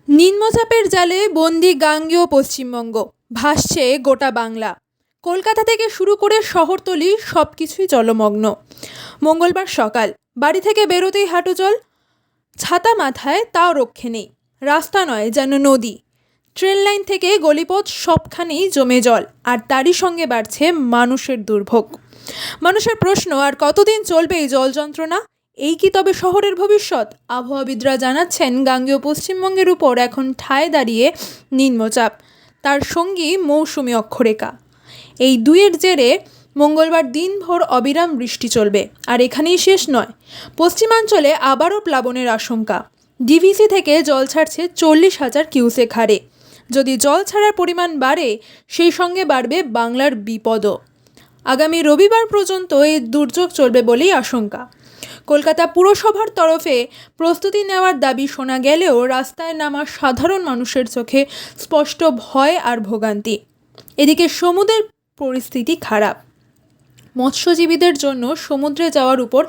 নিম্নচাপের জালে বন্দি গাঙ্গেয় পশ্চিমবঙ্গ, ভাসছে গোটা বাংলা। কলকাতা থেকে শুরু করে শহরতলি সবকিছুই জলমগ্ন। মঙ্গলবার সকাল, বাড়ি থেকে বেরোতেই হাঁটু জল, ছাতা মাথায় তাও রক্ষে নেই। রাস্তা নয়, যেন নদী। ট্রেন লাইন থেকে গলিপথ সবখানেই জমে জল, আর তারই সঙ্গে বাড়ছে মানুষের দুর্ভোগ। মানুষের প্রশ্ন, আর কতদিন চলবে এই জল যন্ত্রণা? এই কি তবে শহরের ভবিষ্যৎ? আবহাওয়াবিদরা জানাচ্ছেন, গাঙ্গেয় পশ্চিমবঙ্গের উপর এখন ঠায় দাঁড়িয়ে নিম্নচাপ, তার সঙ্গী মৌসুমি অক্ষরেখা। এই দুয়ের জেরে মঙ্গলবার দিনভর অবিরাম বৃষ্টি চলবে। আর এখানেই শেষ নয়, পশ্চিমাঞ্চলে আবারও প্লাবনের আশঙ্কা। ডিভিসি থেকে জল ছাড়ছে 40,000 কিউসেক হারে। যদি জল ছাড়ার পরিমাণ বাড়ে, সেই সঙ্গে বাড়বে বাংলার বিপদও। আগামী রবিবার পর্যন্ত এই দুর্যোগ চলবে বলেই আশঙ্কা। কলকাতা পুরসভার তরফে প্রস্তুতি নেওয়ার দাবি শোনা গেলেও রাস্তায় নামা সাধারণ মানুষের চোখে স্পষ্ট ভয় আর ভোগান্তি। এদিকে সমুদ্রের পরিস্থিতি খারাপ। মৎস্যজীবীদের জন্য সমুদ্রে যাওয়ার উপর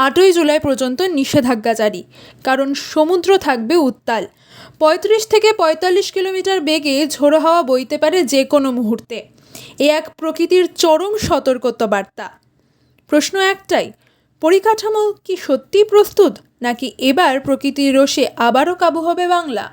8ই জুলাই পর্যন্ত নিষেধাজ্ঞা জারি, কারণ সমুদ্র থাকবে উত্তাল। 35 থেকে 45 কিলোমিটার বেগে ঝোড়ো হাওয়া বইতে পারে যে কোনো মুহূর্তে। এ এক প্রকৃতির চরম সতর্কতা বার্তা। প্রশ্ন একটাই, পরিকাঠামো কি সত্যিই প্রস্তুত, নাকি এবার প্রকৃতির রোষে আবারও কাবু হবে বাংলা?